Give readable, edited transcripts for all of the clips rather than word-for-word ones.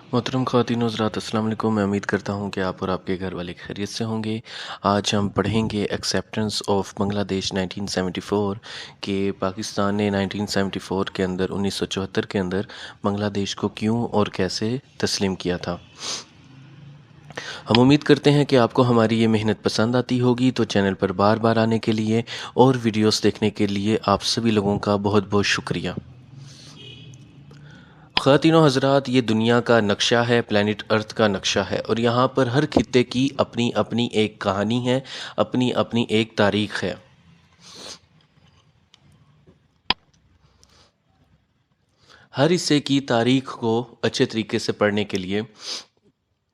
मोहतरम ख़वातीन हज़रात अस्सलाम वालेकुम। मैं उम्मीद करता हूँ कि आप और आपके घर वाले खैरियत से होंगे। आज हम पढ़ेंगे एक्सेप्टेंस ऑफ बांग्लादेश 1974 के पाकिस्तान ने 1974 के अंदर 1974 के अंदर बांग्लादेश को क्यों और कैसे तस्लीम किया था। हम उम्मीद करते हैं कि आपको हमारी ये मेहनत पसंद आती होगी, तो चैनल पर बार बार आने के लिए और वीडियोस देखने के लिए आप सभी लोगों का बहुत बहुत शुक्रिया। ख़वातीनो हज़रात, ये दुनिया का नक्शा है, प्लैनेट अर्थ का नक्शा है, और यहाँ पर हर खित्ते की अपनी अपनी एक कहानी है, अपनी अपनी एक तारीख़ है। हर हिस्से की तारीख़ को अच्छे तरीके से पढ़ने के लिए,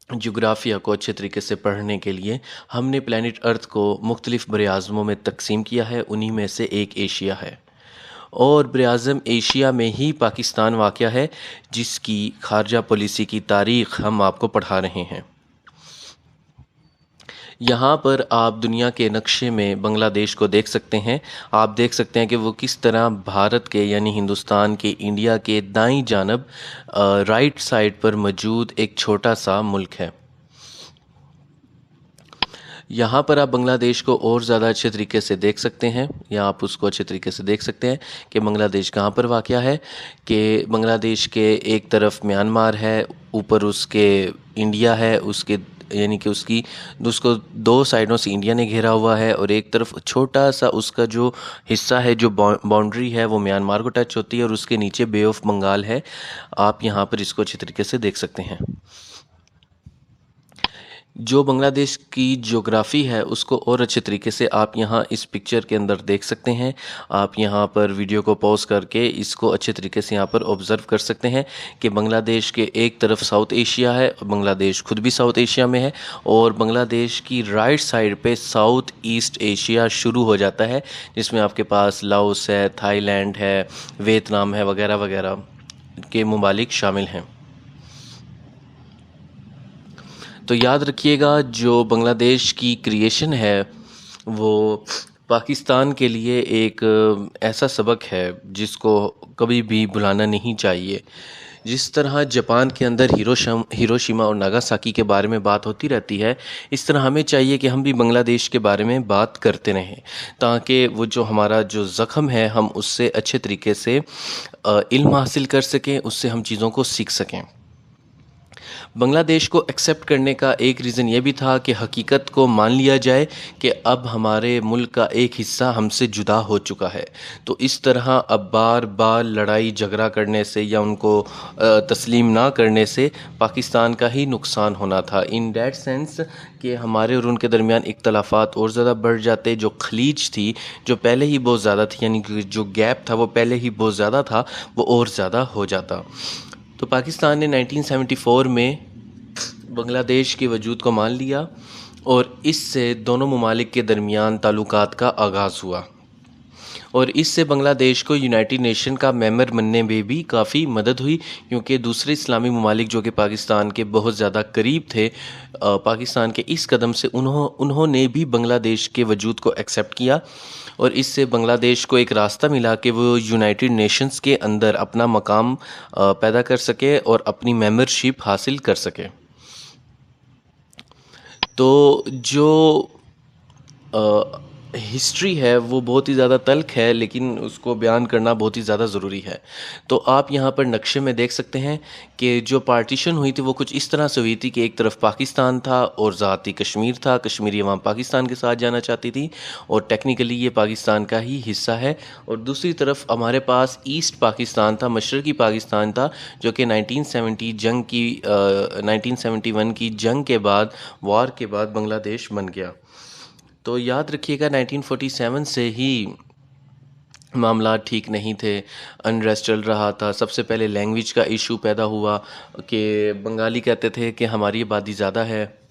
जोग्राफिया को अच्छे तरीके से पढ़ने के लिए हमने प्लैनेट अर्थ को मुख्तलिफ़ बरे-आज़मों में तकसीम किया है। उन्हीं में से एक एशिया है, और बरे-आज़म एशिया में ही पाकिस्तान वाक़या है, जिसकी खारजा पॉलिसी की तारीख़ हम आपको पढ़ा रहे हैं। यहाँ पर आप दुनिया के नक्शे में बांग्लादेश को देख सकते हैं। आप देख सकते हैं कि वो किस तरह भारत के यानी हिंदुस्तान के, इंडिया के दाईं जानब राइट साइड पर मौजूद एक छोटा सा मुल्क है। यहाँ पर आप बांग्लादेश को और ज़्यादा अच्छे तरीके से देख सकते हैं, या आप उसको अच्छे तरीके से देख सकते हैं कि बांग्लादेश कहाँ पर वाक़या है। कि बांग्लादेश के एक तरफ म्यांमार है, ऊपर उसके इंडिया है, उसके यानी कि उसको दो साइडों से इंडिया ने घेरा हुआ है, और एक तरफ छोटा सा उसका जो हिस्सा है, जो बाउंड्री है, वो म्यांमार को टच होती है, और उसके नीचे बे ऑफ बंगाल है। आप यहाँ पर इसको अच्छे तरीके से देख सकते हैं। जो बांग्लादेश की ज्योग्राफ़ी है उसको और अच्छे तरीके से आप यहाँ इस पिक्चर के अंदर देख सकते हैं। आप यहाँ पर वीडियो को पॉज करके इसको अच्छे तरीके से यहाँ पर ऑब्ज़र्व कर सकते हैं कि बांग्लादेश के एक तरफ साउथ एशिया है, बांग्लादेश खुद भी साउथ एशिया में है, और बांग्लादेश की राइट साइड पे साउथ ईस्ट एशिया शुरू हो जाता है, जिसमें आपके पास लाओस है, थाईलैंड है, वियतनाम है, वगैरह वगैरह के ममालिक शामिल हैं। तो याद रखिएगा, जो बांग्लादेश की क्रिएशन है वो पाकिस्तान के लिए एक ऐसा सबक है जिसको कभी भी भुलाना नहीं चाहिए। जिस तरह जापान के अंदर हिरोशिमा और नागासाकी के बारे में बात होती रहती है, इस तरह हमें चाहिए कि हम भी बांग्लादेश के बारे में बात करते रहें, ताकि वो जो हमारा जो ज़ख्म है हम उससे अच्छे तरीके से इल्म हासिल कर सकें, उससे हम चीज़ों को सीख सकें। बांग्लादेश को एक्सेप्ट करने का एक रीज़न ये भी था कि हकीकत को मान लिया जाए कि अब हमारे मुल्क का एक हिस्सा हमसे जुदा हो चुका है। तो इस तरह अब बार बार लड़ाई झगड़ा करने से या उनको तस्लीम ना करने से पाकिस्तान का ही नुकसान होना था, इन डैट सेंस कि हमारे और उनके दरमियान इख्तलाफात और ज़्यादा बढ़ जाते। जो खलीज थी जो पहले ही बहुत ज़्यादा थी, यानी कि जो गैप था वो पहले ही बहुत ज़्यादा था, वो और ज़्यादा हो जाता। तो पाकिस्तान ने 1974 में बांग्लादेश के वजूद को मान लिया, और इससे दोनों ममालिक के दरमियान ताल्लुकात का आगाज़ हुआ, और इससे बांग्लादेश को यूनाइटेड नेशन का मेंबर बनने में भी काफ़ी मदद हुई, क्योंकि दूसरे इस्लामी ममालिक जो कि पाकिस्तान के बहुत ज़्यादा करीब थे, पाकिस्तान के इस कदम से उन्होंने भी बांग्लादेश के वजूद को एक्सेप्ट किया, और इससे बांग्लादेश को एक रास्ता मिला कि वो यूनाइटेड नेशंस के अंदर अपना मकाम पैदा कर सके और अपनी मेंबरशिप हासिल कर सके। तो जो हिस्ट्री है वो बहुत ही ज़्यादा तल्ख है, लेकिन उसको बयान करना बहुत ही ज़्यादा ज़रूरी है। तो आप यहाँ पर नक्शे में देख सकते हैं कि जो पार्टीशन हुई थी वो कुछ इस तरह से हुई थी कि एक तरफ पाकिस्तान था और ज़ाती कश्मीर था, कश्मीरी अवाम पाकिस्तान के साथ जाना चाहती थी और टेक्निकली ये पाकिस्तान का ही हिस्सा है, और दूसरी तरफ हमारे पास ईस्ट पाकिस्तान था, मशरक़ी पाकिस्तान था, जो कि 1971 की जंग के बाद, वार के बाद बांग्लादेश बन गया। तो याद रखिएगा 1947 से ही मामला ठीक नहीं थे, अनरेस्ट चल रहा था। सबसे पहले लैंग्वेज का इशू पैदा हुआ कि बंगाली कहते थे कि हमारी आबादी ज़्यादा है,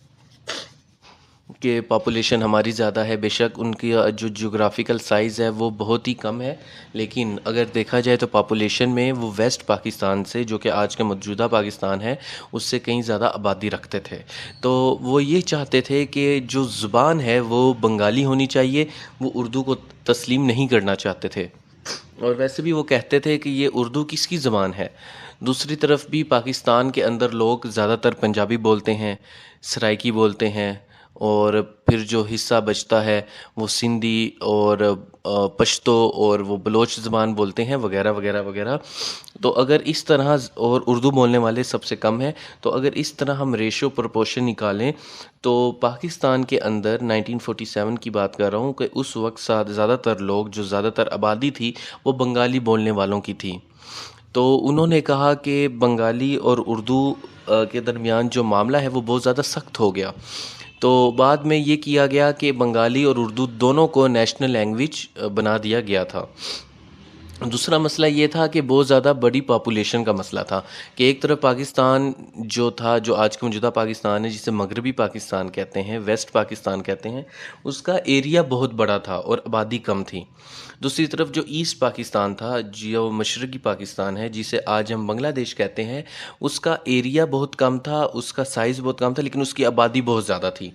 कि पॉपुलेशन हमारी ज़्यादा है। बेशक उनकी जो ज्योग्राफिकल साइज़ है वो बहुत ही कम है, लेकिन अगर देखा जाए तो पॉपुलेशन में वो वेस्ट पाकिस्तान से, जो कि आज का मौजूदा पाकिस्तान है, उससे कहीं ज़्यादा आबादी रखते थे। तो वो ये चाहते थे कि जो ज़ुबान है वो बंगाली होनी चाहिए, वो उर्दू को तस्लीम नहीं करना चाहते थे। और वैसे भी वो कहते थे कि ये उर्दू किसकी ज़बान है, दूसरी तरफ भी पाकिस्तान के अंदर लोग ज़्यादातर पंजाबी बोलते हैं, सराइकी बोलते हैं, और फिर जो हिस्सा बचता है वो सिंधी और पश्तो और वो बलोच ज़बान बोलते हैं, वगैरह वगैरह वगैरह। तो अगर इस तरह और उर्दू बोलने वाले सबसे कम हैं, तो अगर इस तरह हम रेशो प्रोपोर्शन निकालें तो पाकिस्तान के अंदर 1947 की बात कर रहा हूँ कि उस वक्त ज़्यादातर लोग, जो ज़्यादातर आबादी थी, वो बंगाली बोलने वालों की थी। तो उन्होंने कहा कि बंगाली और उर्दू के दरमियान जो मामला है वो बहुत ज़्यादा सख्त हो गया। तो बाद में ये किया गया कि बंगाली और उर्दू दोनों को नेशनल लैंग्वेज बना दिया गया था। दूसरा मसला ये था कि बहुत ज़्यादा बड़ी पॉपुलेशन का मसला था कि एक तरफ पाकिस्तान जो था, जो आज का मौजूदा पाकिस्तान है, जिसे मगरबी पाकिस्तान कहते हैं, वेस्ट पाकिस्तान कहते हैं, उसका एरिया बहुत बड़ा था और आबादी कम थी। दूसरी तरफ जो ईस्ट पाकिस्तान था, जो मशरक़ी पाकिस्तान है, जिसे आज हम बांग्लादेश कहते हैं, उसका एरिया बहुत कम था, उसका साइज़ बहुत कम था, लेकिन उसकी आबादी बहुत ज़्यादा थी।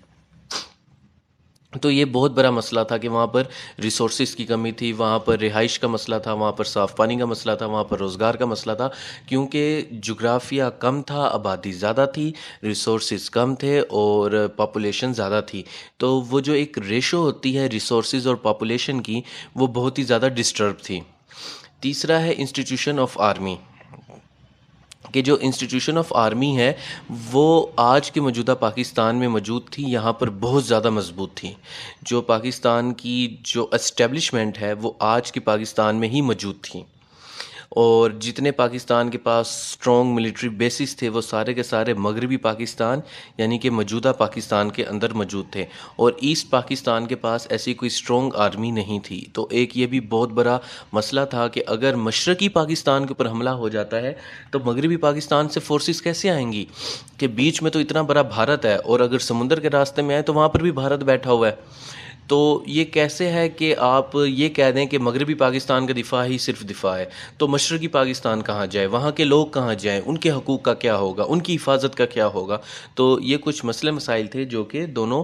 तो ये बहुत बड़ा मसला था कि वहाँ पर रिसोर्सेज की कमी थी, वहाँ पर रिहाइश का मसला था, वहाँ पर साफ़ पानी का मसला था, वहाँ पर रोज़गार का मसला था, क्योंकि जोग्राफिया कम था, आबादी ज़्यादा थी, रिसोर्सेज कम थे और पॉपुलेशन ज़्यादा थी। तो वो जो एक रेशो होती है रिसोर्सेज और पॉपुलेशन की, वो बहुत ही ज़्यादा डिस्टर्ब थी। तीसरा है इंस्टीट्यूशन ऑफ आर्मी, कि जो इंस्टीट्यूशन ऑफ आर्मी है वो आज के मौजूदा पाकिस्तान में मौजूद थी, यहाँ पर बहुत ज़्यादा मजबूत थी। जो पाकिस्तान की जो एस्टेब्लिशमेंट है वो आज के पाकिस्तान में ही मौजूद थी, और जितने पाकिस्तान के पास स्ट्रॉन्ग मिलिट्री बेसिस थे वो सारे के सारे मगरबी पाकिस्तान यानी कि मौजूदा पाकिस्तान के अंदर मौजूद थे, और ईस्ट पाकिस्तान के पास ऐसी कोई स्ट्रॉन्ग आर्मी नहीं थी। तो एक ये भी बहुत बड़ा मसला था कि अगर मशरक़ी पाकिस्तान के ऊपर हमला हो जाता है तो मगरबी पाकिस्तान से फोर्सेस कैसे आएंगी, कि बीच में तो इतना बड़ा भारत है, और अगर समुंदर के रास्ते में आए तो वहाँ पर भी भारत बैठा हुआ है। तो ये कैसे है कि आप ये कह दें कि मगरबी पाकिस्तान का दिफा ही सिर्फ दिफा है, तो मशरक़ी पाकिस्तान कहाँ जाए, वहाँ के लोग कहाँ जाएं, उनके हकूक़ का क्या होगा, उनकी हिफाजत का क्या होगा। तो ये कुछ मसले मसाइल थे जो कि दोनों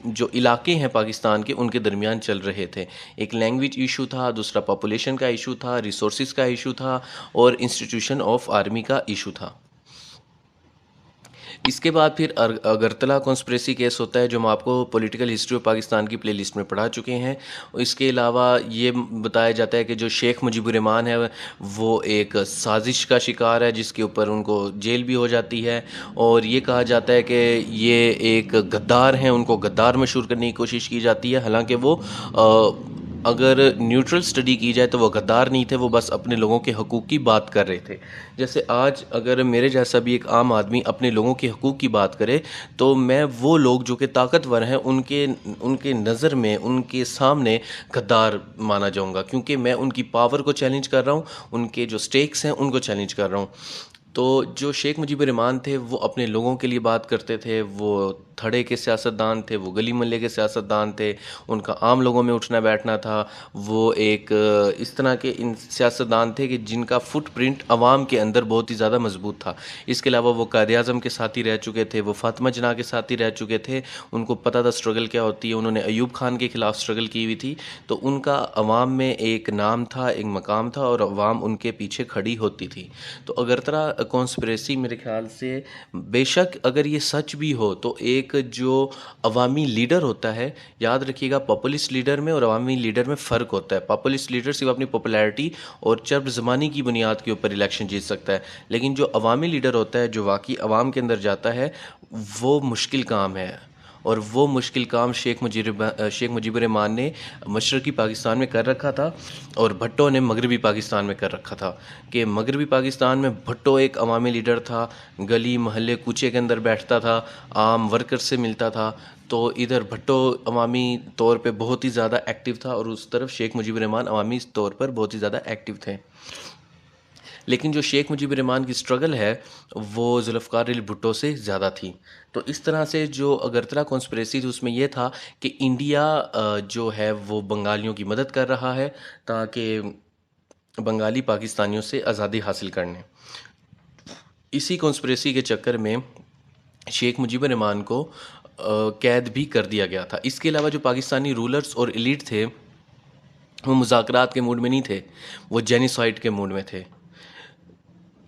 जो इलाके हैं पाकिस्तान के, उनके दरमियान चल रहे थे। एक लैंग्वेज इशू था, दूसरा पॉपुलेशन का इशू था, रिसोर्सेज का इशू था, और इंस्टीट्यूशन ऑफ आर्मी का इशू था। इसके बाद फिर अगरतला कॉन्स्पिरेसी केस होता है, जो हम आपको पॉलिटिकल हिस्ट्री ऑफ पाकिस्तान की प्लेलिस्ट में पढ़ा चुके हैं। इसके अलावा ये बताया जाता है कि जो शेख मुजीबुर रहमान है वो एक साजिश का शिकार है, जिसके ऊपर उनको जेल भी हो जाती है, और ये कहा जाता है कि ये एक गद्दार हैं, उनको गद्दार मशहूर करने की कोशिश की जाती है। हालांकि वो अगर न्यूट्रल स्टडी की जाए तो वो गद्दार नहीं थे, वो बस अपने लोगों के हकूक़ की बात कर रहे थे। जैसे आज अगर मेरे जैसा भी एक आम आदमी अपने लोगों के हकूक़ की बात करे, तो मैं वो लोग जो कि ताकतवर हैं उनके उनके नज़र में, उनके सामने गद्दार माना जाऊंगा, क्योंकि मैं उनकी पावर को चैलेंज कर रहा हूँ, उनके जो स्टेक्स हैं उनको चैलेंज कर रहा हूँ। तो जो शेख मुजीबुर रहमान थे वो अपने लोगों के लिए बात करते थे, वो थड़े के सियासतदान थे, वो गली मोहल्ले के सियासतदान थे, उनका आम लोगों में उठना बैठना था। वो एक इस तरह के इन सियासतदान थे कि जिनका फुटप्रिंट अवाम के अंदर बहुत ही ज़्यादा मजबूत था। इसके अलावा वो कायद-ए-आज़म के साथ ही रह चुके थे, वो फातिमा जिन्ना के साथ ही रह चुके थे, उनको पता था स्ट्रगल क्या होती है, उन्होंने अयूब खान के ख़िलाफ़ स्ट्रगल की हुई थी। तो उनका अवाम में एक नाम था, एक मकाम था, और अवाम उनके पीछे खड़ी होती थी। तो अगरतला कॉन्स्पिरेसी मेरे ख्याल से, बेशक अगर ये सच भी हो, तो एक जो अवामी लीडर होता है, याद रखिएगा पॉपुलिस्ट लीडर में और अवामी लीडर में फ़र्क होता है। पॉपुलिस्ट लीडर सिर्फ अपनी पॉपुलैरिटी और चर्ब ज़मानी की बुनियाद के ऊपर इलेक्शन जीत सकता है, लेकिन जो अवामी लीडर होता है, जो वाकई अवाम के अंदर जाता है, वो मुश्किल काम है। और वो मुश्किल काम शेख मुजीबुर रहमान ने मशरक़ी पाकिस्तान में कर रखा था, और भुट्टो ने मगरबी पाकिस्तान में कर रखा था। कि मगरबी पाकिस्तान में भुट्टो एक अवामी लीडर था, गली महल्ले कूचे के अंदर बैठता था, आम वर्कर से मिलता था। तो इधर भुट्टो अवामी तौर पे बहुत ही ज़्यादा एक्टिव था, और उस तरफ शेख मुजीबुर रहमान अवामी तौर पर बहुत ही ज़्यादा एक्टिव थे। लेकिन जो शेख मुजीबुर रहमान की स्ट्रगल है वो जुल्फ़िकार अली भुट्टो से ज़्यादा थी। तो इस तरह से जो अगरतला कॉन्स्पिरेसी थी उसमें यह था कि इंडिया जो है वो बंगालियों की मदद कर रहा है ताकि बंगाली पाकिस्तानियों से आज़ादी हासिल करने। इसी कॉन्स्पिरेसी के चक्कर में शेख मुजीबुर रहमान को कैद भी कर दिया गया था। इसके अलावा जो पाकिस्तानी रूलर्स और एलीट थे वो मुज़ाकरात के मूड में नहीं थे, वो जेनोसाइड के मूड में थे।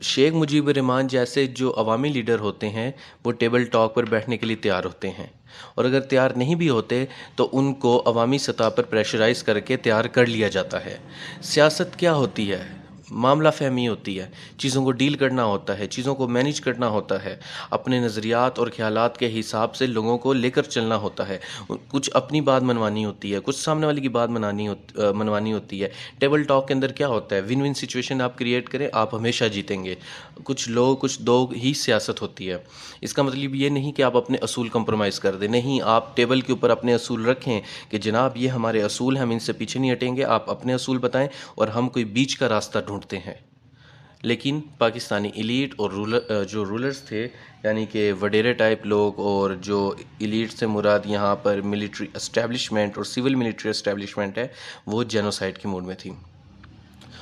शेख मुजीबुर रहमान जैसे जो अवामी लीडर होते हैं वो टेबल टॉक पर बैठने के लिए तैयार होते हैं, और अगर तैयार नहीं भी होते तो उनको अवामी सतह पर प्रेशराइज करके तैयार कर लिया जाता है। सियासत क्या होती है? मामला फ़हमी होती है, चीज़ों को डील करना होता है, चीज़ों को मैनेज करना होता है, अपने नज़रियात और ख़यालात के हिसाब से लोगों को लेकर चलना होता है। कुछ अपनी बात मनवानी होती है, कुछ सामने वाले की बात मनवानी होती है। टेबल टॉक के अंदर क्या होता है? विन विन सिचुएशन आप क्रिएट करें, आप हमेशा जीतेंगे। कुछ लोग कुछ दो ही सियासत होती है। इसका मतलब ये नहीं कि आप अपने असूल कंप्रोमाइज़ कर दें, नहीं, आप टेबल के ऊपर अपने असूल रखें कि जनाब ये हमारे असूल हैं, हम इनसे पीछे नहीं हटेंगे, आप अपने असूल बताएं और हम कोई बीच का रास्ता ढूंढते हैं। लेकिन पाकिस्तानी एलीट और जो रूलर्स थे, यानी कि वडेरे टाइप लोग, और जो एलीट से मुराद यहाँ पर मिलिट्री एस्टेब्लिशमेंट और सिविल मिलिट्री एस्टेब्लिशमेंट है, वो जेनोसाइड के मूड में थी।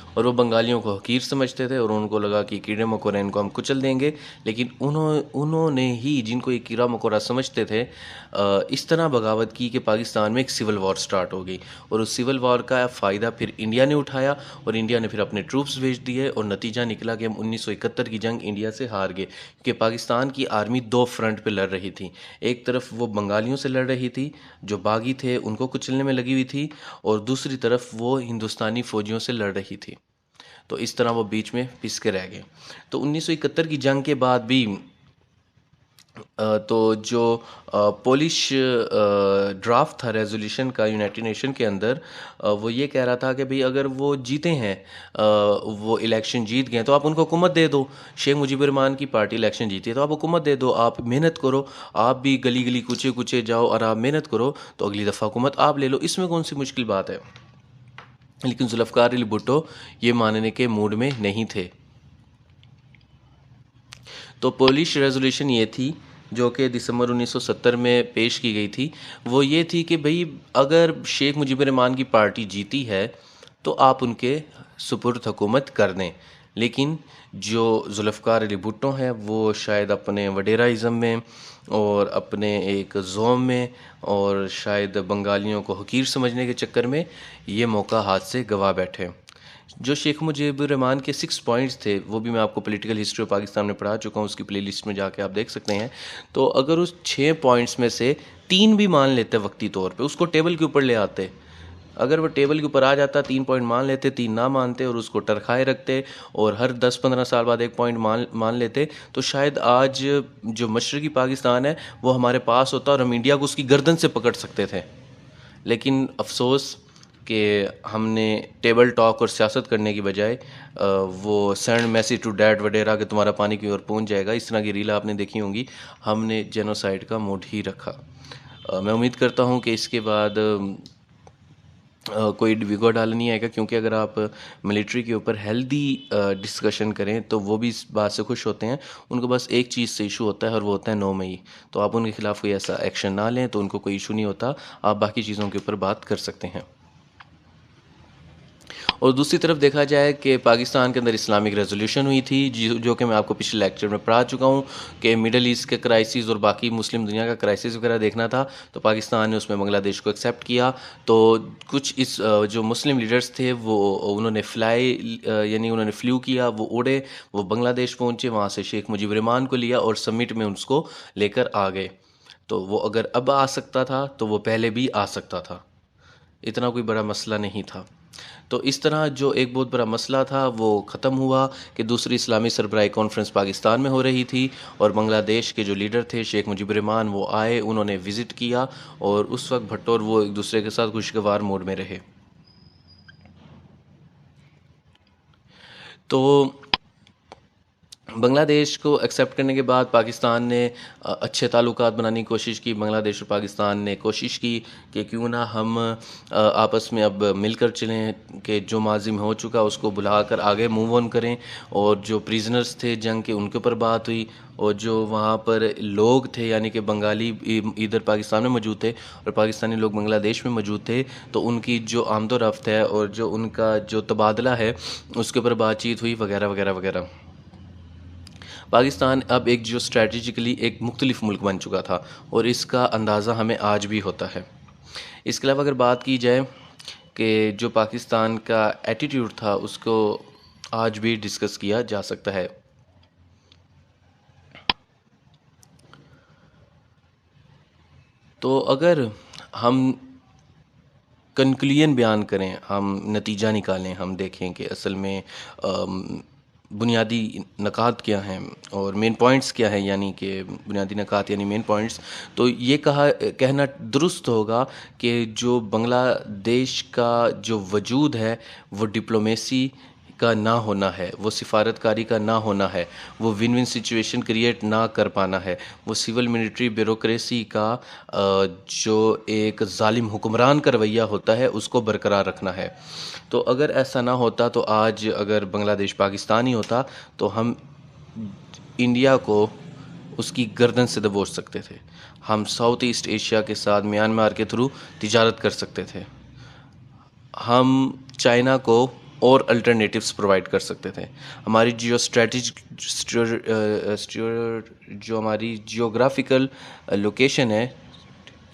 और वो बंगालियों को हकीर समझते थे और उनको लगा कि कीड़े मकोड़े इनको हम कुचल देंगे। लेकिन उन्होंने ही, जिनको ये कीड़ा मकोड़ा समझते थे, इस तरह बगावत की कि पाकिस्तान में एक सिविल वॉर स्टार्ट हो गई, और उस सिविल वॉर का फ़ायदा फिर इंडिया ने उठाया, और इंडिया ने फिर अपने ट्रूप्स भेज दिए, और नतीजा निकला कि हम 1971 की जंग इंडिया से हार गए, क्योंकि पाकिस्तान की आर्मी दो फ्रंट पे लड़ रही थी। एक तरफ वो बंगालियों से लड़ रही थी जो बागी थे, उनको कुचलने में लगी हुई थी, और दूसरी तरफ वो हिंदुस्तानी फ़ौजियों से लड़ रही थी। तो इस तरह वो बीच में पिस के रह गए। तो 1971 की जंग के बाद भी तो जो पोलिश ड्राफ्ट था रेजोल्यूशन का यूनाइटेड नेशन के अंदर, वो ये कह रहा था कि भाई अगर वो जीते हैं, वो इलेक्शन जीत गए, तो आप उनको हुकूमत दे दो। शेख मुजीबुर रहमान की पार्टी इलेक्शन जीती है तो आप हुकूमत दे दो, आप मेहनत करो, आप भी गली गली कूचे कूचे जाओ और आप मेहनत करो, तो अगली दफ़ा हुकूमत आप ले लो, इसमें कौन सी मुश्किल बात है। लेकिन जुल्फ़िकार अली भुट्टो ये मानने के मूड में नहीं थे। तो पोलिश रेजोल्यूशन ये थी, जो कि दिसंबर 1970 में पेश की गई थी, वो ये थी कि भाई अगर शेख मुजीबुर रहमान की पार्टी जीती है तो आप उनके सुपुर्द हुकूमत कर दें। लेकिन जो जुल्फ़िकार अली भुट्टो हैं वो शायद अपने वडेराइज़म में और अपने एक ज़ोम में और शायद बंगालियों को हकीर समझने के चक्कर में ये मौका हाथ से गवा बैठे। जो शेख मुजीबुर रहमान के 6 पॉइंट्स थे, वो भी मैं आपको पॉलिटिकल हिस्ट्री ऑफ पाकिस्तान में पढ़ा चुका हूँ, उसकी प्लेलिस्ट में जाके आप देख सकते हैं। तो अगर उस 6 पॉइंट्स में से 3 भी मान लेते वक्ती तौर पे, उसको टेबल के ऊपर ले आते, अगर वो टेबल के ऊपर आ जाता, 3 पॉइंट मान लेते, 3 ना मानते और उसको टरखाए रखते और हर 10-15 साल बाद 1 पॉइंट मान लेते, तो शायद आज जो मशरक़ी पाकिस्तान है वो हमारे पास होता और हम इंडिया को उसकी गर्दन से पकड़ सकते थे। लेकिन अफसोस कि हमने टेबल टॉक और सियासत करने की बजाय वो सेंड मैसेज टू डैड वडेरा कि तुम्हारा पानी की ओर पहुंच जाएगा, इस तरह की रील आपने देखी होंगी, हमने जेनोसाइड का मूड ही रखा। मैं उम्मीद करता हूं कि इसके बाद कोई विगो डाला नहीं आएगा, क्योंकि अगर आप मिलिट्री के ऊपर हेल्दी डिस्कशन करें तो वो भी इस बात से खुश होते हैं। उनको बस एक चीज़ से इशू होता है और वो होता है 9 मई। तो आप उनके खिलाफ कोई ऐसा एक्शन ना लें तो उनको कोई इशू नहीं होता, आप बाकी चीज़ों के ऊपर बात कर सकते हैं। और दूसरी तरफ देखा जाए कि पाकिस्तान के अंदर इस्लामिक रेजोल्यूशन हुई थी, जो कि मैं आपको पिछले लेक्चर में पढ़ा चुका हूँ कि मिडल ईस्ट के क्राइसिस और बाकी मुस्लिम दुनिया का क्राइसिस वगैरह देखना था, तो पाकिस्तान ने उसमें बांग्लादेश को एक्सेप्ट किया। तो कुछ इस जो मुस्लिम लीडर्स थे वो उन्होंने यानी उन्होंने फ्लू किया, वो उड़े, वो बांग्लादेश पहुँचे, वहाँ से शेख मुजीबुर रहमान को लिया और समिट में उसको लेकर आ गए। तो वो अगर अब आ सकता था तो वो पहले भी आ सकता था, इतना कोई बड़ा मसला नहीं था। तो इस तरह जो एक बहुत बड़ा मसला था वो ख़त्म हुआ कि दूसरी इस्लामी सरबराही कॉन्फ्रेंस पाकिस्तान में हो रही थी और बांग्लादेश के जो लीडर थे शेख मुजीबुर रहमान वो आए, उन्होंने विज़िट किया और उस वक्त भुट्टो और वो एक दूसरे के साथ खुशगवार मूड में रहे। तो बांग्लादेश को एक्सेप्ट करने के बाद पाकिस्तान ने अच्छे ताल्लुकात बनाने की कोशिश की। बांग्लादेश और पाकिस्तान ने कोशिश की कि क्यों ना हम आपस में अब मिलकर चलें, कि जो माजी में हो चुका उसको बुलाकर आगे मूव ऑन करें, और जो प्रिजनर्स थे जंग के उनके ऊपर बात हुई, और जो वहाँ पर लोग थे यानी कि बंगाली इधर पाकिस्तान में मौजूद थे और पाकिस्तानी लोग बांग्लादेश में मौजूद थे, तो उनकी जो आमदोरफ्त है और जो उनका जो तबादला है उसके ऊपर बातचीत हुई वगैरह वगैरह वगैरह। पाकिस्तान अब एक जो स्ट्रेटजिकली एक मुख्तलिफ मुल्क बन चुका था और इसका अंदाज़ा हमें आज भी होता है। इसके अलावा अगर बात की जाए कि जो पाकिस्तान का एटीट्यूड था उसको आज भी डिस्कस किया जा सकता है। तो अगर हम कंक्लूजन बयान करें, हम नतीजा निकालें, हम देखें कि असल में बुनियादी नकात क्या हैं और मेन पॉइंट्स क्या हैं, यानी कि बुनियादी नकात यानी मेन पॉइंट्स, तो ये कहना दुरुस्त होगा कि जो बांग्लादेश का जो वजूद है वो डिप्लोमेसी का ना होना है, वो सिफारतकारी का ना होना है, वो विन विन सिचुएशन क्रिएट ना कर पाना है, वो सिविल मिलिट्री ब्यूरोक्रेसी का जो एक जालिम हुक्मरान का रवैया होता है उसको बरकरार रखना है। तो अगर ऐसा ना होता तो आज अगर बांग्लादेश पाकिस्तान ही होता तो हम इंडिया को उसकी गर्दन से दबोच सकते थे। हम साउथ ईस्ट एशिया के साथ म्यांमार के थ्रू तिजारत कर सकते थे। हम चाइना को और अल्टरनेटिव्स प्रोवाइड कर सकते थे। हमारी जो हमारी जियोग्राफिकल लोकेशन है,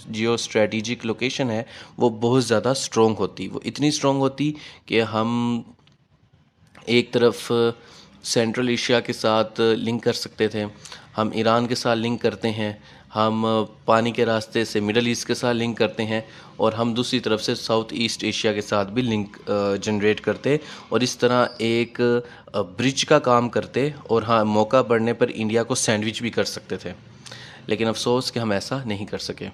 जियो स्ट्रेटिजिक लोकेशन है, वो बहुत ज़्यादा स्ट्रॉन्ग होती। वो इतनी स्ट्रॉन्ग होती कि हम एक तरफ सेंट्रल एशिया के साथ लिंक कर सकते थे, हम ईरान के साथ लिंक करते हैं, हम पानी के रास्ते से मिडल ईस्ट के साथ लिंक करते हैं, और हम दूसरी तरफ से साउथ ईस्ट एशिया के साथ भी लिंक जनरेट करते, और इस तरह एक ब्रिज का काम करते, और हाँ, मौका पड़ने पर इंडिया को सैंडविच भी कर सकते थे। लेकिन अफसोस कि हम ऐसा नहीं कर सके।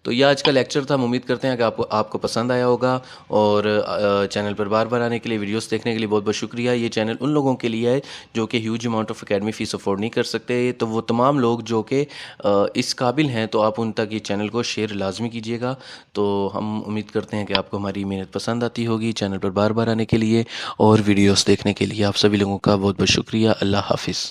तो ये आज का लेक्चर था। हम उम्मीद करते हैं कि आपको पसंद आया होगा, और चैनल पर बार बार आने के लिए, वीडियोस देखने के लिए बहुत बहुत शुक्रिया। ये चैनल उन लोगों के लिए है जो कि huge amount of academy fees afford नहीं कर सकते, तो वो तमाम लोग जो कि इस काबिल हैं, तो आप उन तक ये चैनल को शेयर लाजमी कीजिएगा। तो हम उम्मीद करते हैं कि आपको हमारी मेहनत पसंद आती होगी। चैनल पर बार बार आने के लिए और वीडियोज़ देखने के लिए आप सभी लोगों का बहुत बहुत शुक्रिया। अल्लाह हाफिज़।